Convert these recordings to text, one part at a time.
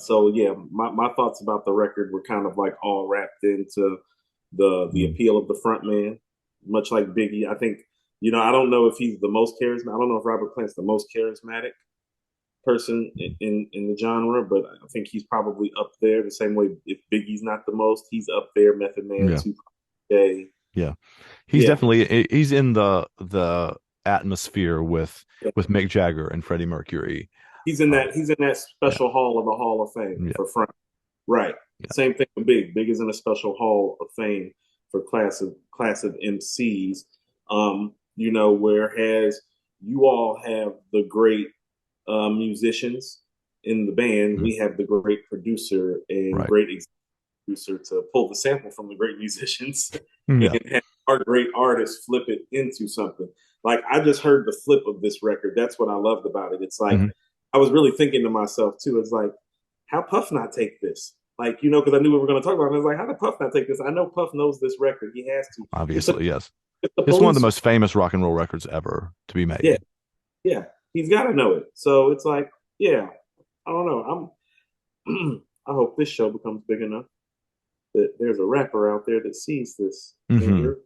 So yeah, my thoughts about the record were kind of like all wrapped into the Mm. appeal of the front man, much like Biggie. I think, I don't know if he's the most charismatic. I don't know if Robert Plant's the most charismatic person in the genre, but I think he's probably up there the same way. If Biggie's not the most, he's up there. Method Man, Yeah, Tupac, Jay. yeah. He's Yeah, definitely he's in the atmosphere with Mick Jagger and Freddie Mercury. he's in that Yeah, special hall of the Hall of Fame yeah, for front. Right. yeah. Same thing with Big. Big is in a special Hall of Fame for class of MCs. Whereas you all have the great musicians in the band, Mm, we have the great producer and right. great producer to pull the sample from the great musicians Yeah. and have our great artists flip it into something. Like I just heard the flip of this record. That's what I loved about it. It's like Hmm. I was really thinking to myself too. It's like, how Puff not take this? Like, because I knew we were going to talk about it. I was like, how did Puff not take this? I know Puff knows this record. He has to. It's a Obviously, yes. it's the It's one of the police. most famous rock and roll records ever to be Yeah, made. yeah. He's got to know it. So it's like, yeah. I don't know. I hope this show becomes big enough that there's a rapper out there that sees this Hmm. and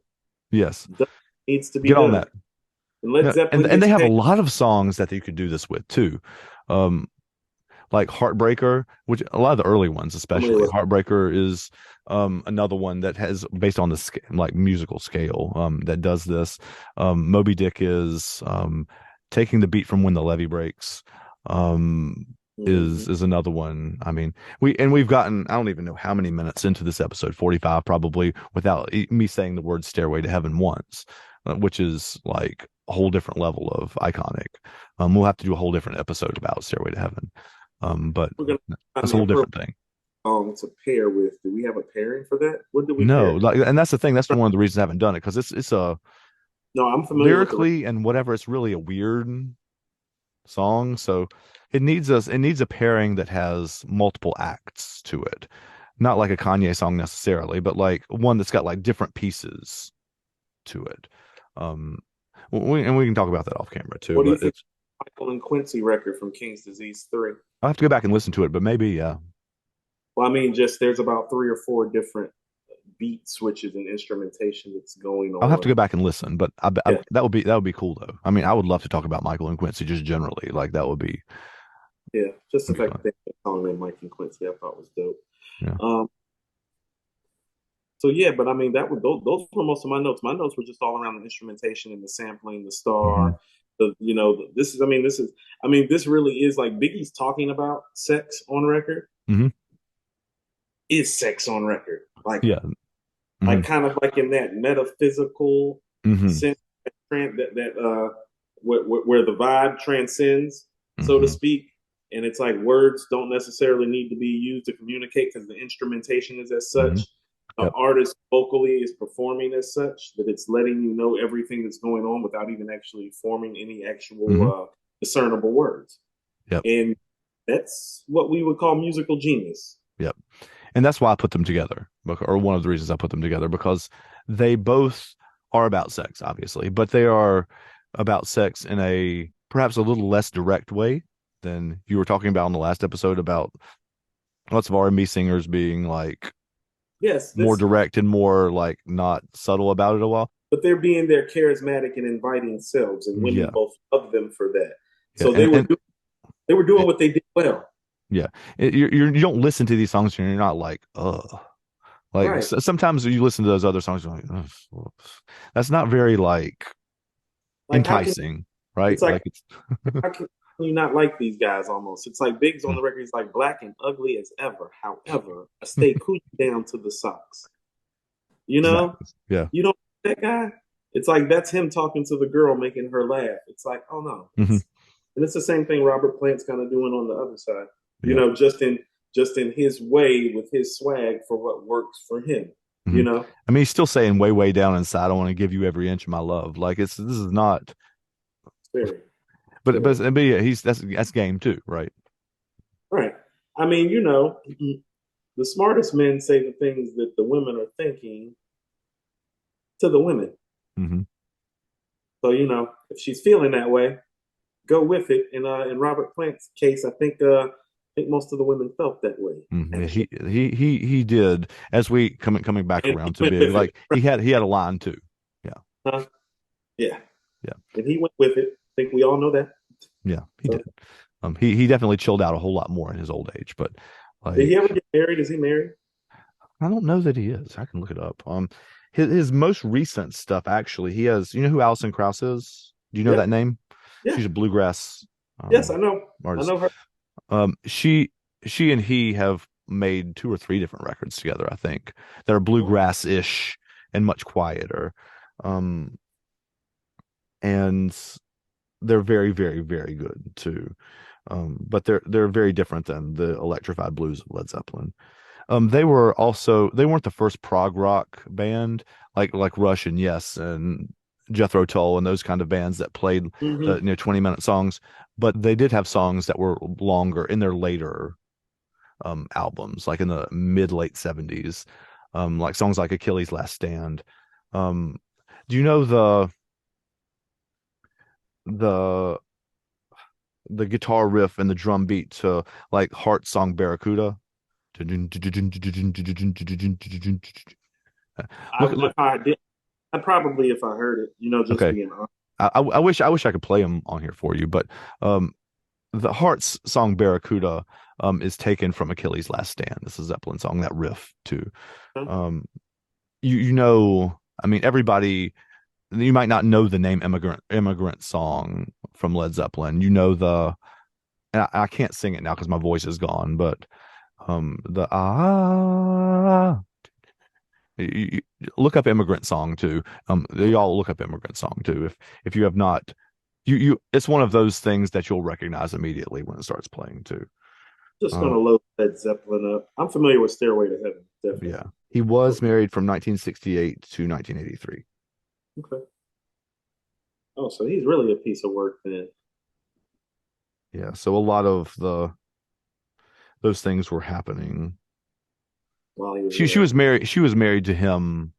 Yes. needs to be Get on done. that. And Led Yeah, and Zeppelin and they gets have a paid. lot of songs that you could do this with too. Um, like Heartbreaker, which a lot of the early ones, especially Heartbreaker is another one that has based on the like musical scale that does this. Moby Dick is taking the beat from When the Levee Breaks. Um, Mhm. is another one. I mean, we've gotten I don't even know how many minutes into this episode, 45 probably, without me saying the word Stairway to Heaven once, which is like a whole different level of iconic. We'll have to do a whole different episode about Stairway to Heaven. But We're gonna find that's a the whole appropriate different thing. song to pair with. Do we have a pairing for that? What do we No, pair? like, and that's the thing. That's one of the reasons I haven't done it because it's a No, I'm familiar with the. lyrically and whatever. It's really a weird song, so it needs a pairing that has multiple acts to it. Not like a Kanye song necessarily, but like one that's got like different pieces to it. Um, and we can talk about that off camera too. What do you But think? it's Michael and Quincy record from King's Disease 3. I'll have to go back and listen to it, but maybe yeah. Well, I mean, just there's about three or four different beat switches and instrumentation that's going I'll have to on. go back and listen, but Yeah, that would be cool though. I mean, I would love to talk about Michael and Quincy just generally. Like that yeah. Just the would be fact fun. that they had a song named Mike and Quincy, I thought was dope. Yeah. Um, so yeah, but I mean, those were most of my notes. My notes were just all around the instrumentation and the sampling, the Hmm. star. This is. I mean, this is. I mean, this really is like Biggie's talking about sex on record. Hmm. Is sex on record Yeah. like Hmm. kind of like in that metaphysical Hmm. sense that where the vibe transcends, so to Hmm. speak. And it's like words don't necessarily need to be used to communicate because the instrumentation is as Hmm. such. The Yep. artist vocally is performing as such that it's letting you know everything that's going on without even actually forming any Hmm. actual discernible words. Yep. And that's what we would call musical genius. Yep. And that's why I put them together, or one of the reasons I put them together, because they both are about sex, obviously, but they are about sex in a perhaps a little less direct way than you were talking about in the last episode about lots of R&B singers being like Yes, more this, direct and more like not subtle about it a while. but they're being their charismatic and inviting selves, and women Yeah. both love them for that. Yeah. So And they were doing what they did well. yeah, you don't listen to these songs and you're not like, like Right. sometimes you listen to those other songs, you're like, ugh, that's not very like Like how can enticing, right? it's like Like it's how can you not like these guys almost? It's like Big's on mm, the record, he's like black and ugly as ever. However, I stay cool down to the socks. You know? exactly. Yeah. You don't that guy? It's like that's him talking to the girl, making her laugh. It's like, oh no. Hmm. And it's the same thing Robert Plant's kind of doing on the other side. Yeah. Just in his way with his swag for what works for him. Hmm. You know? I mean, he's still saying way, way down inside, I want to give you every inch of my love. Like this is not, Very, but very. but yeah, he's that's game too, right? Right. I mean, the smartest men say the things that the women are thinking to the women. Hmm. So, if she's feeling that way, go with it. In Robert Plant's case, I think think most of the women felt that way. Yeah, he did. As we coming back And he around to went Big, with it. like he had a line too. Yeah, Huh? Yeah. yeah, And he went with it. I think we all know that. yeah. He So, did. He definitely chilled out a whole lot more in his old age. But did he ever like, get married? Is he married? I don't know that he is. I can look it up. His most recent stuff actually, he has. You know who Alison Krauss is? Do you know Yeah. that name? Yeah. She's a bluegrass Yes, I know. I artist. know her. She and he have made two or three different records together, I think, that are Oh, bluegrass-ish and much quieter. Um, and they're very, very, very good too. But they're very different than the electrified blues of Led Zeppelin. They weren't the first prog rock band like Rush and Yes and Jethro Tull and those kind of bands that played the hmm 20-minute songs, but they did have songs that were longer in their later albums, like in the mid late 70s, like songs like Achilles' Last Stand. Um, do you know the the guitar riff and the drum beat to like Heart Song Barracuda? Look. If I did, I probably, if I heard it, just Okay. being honest. I wish I could play them on here for you, but um, the Hearts song Barracuda is taken from Achilles' Last Stand. This is a Zeppelin song, that riff too. Um, you know, I mean, everybody, you might not know the name Immigrant Song from Led Zeppelin. You know and I can't sing it now because my voice is gone, but the you look up Immigrant Song too. Y'all look up Immigrant Song too. If you have not, it's one of those things that you'll recognize immediately when it starts playing too. Just Um, gonna load Led Zeppelin up. I'm familiar with Stairway to Heaven, definitely. yeah, he was married from 1968 to 1983. Okay. Oh, so he's really a piece of work then. Yeah, so a lot of those things were happening. While he was She alive. was married. She was married to him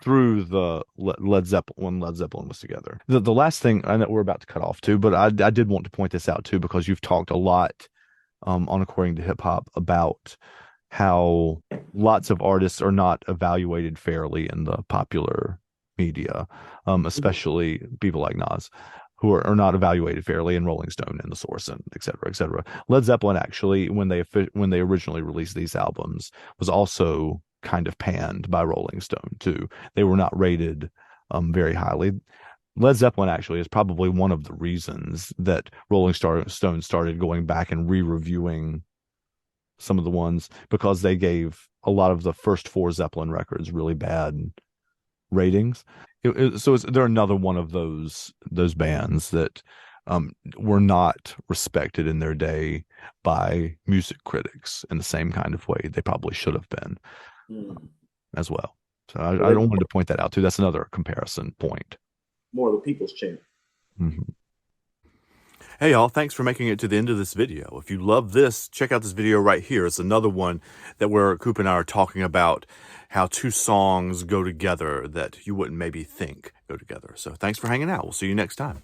through the Led Zeppelin when Led Zeppelin was together. The last thing I know we're about to cut off too, but I did want to point this out too because you've talked a lot on According to Hip Hop about how lots of artists are not evaluated fairly in the popular media, Mhm. especially people like Nas, who are not evaluated fairly in Rolling Stone and The Source and et cetera, et cetera. Led Zeppelin actually, when they originally released these albums, was also kind of panned by Rolling Stone too. They were not rated very highly. Led Zeppelin actually is probably one of the reasons that Stone started going back and re-reviewing some of the ones because they gave a lot of the first four Zeppelin records really bad ratings. They're another one of those bands that were not respected in their day by music critics in the same kind of way they probably should have been Mm. as well. So So I they don't want to point that out too. That's another comparison point. more of the people's champ. Mhm. Hey y'all, thanks for making it to the end of this video. If you love this, check out this video right here. It's another one that where Coop and I are talking about how two songs go together that you wouldn't maybe think go together. So thanks for hanging out. We'll see you next time.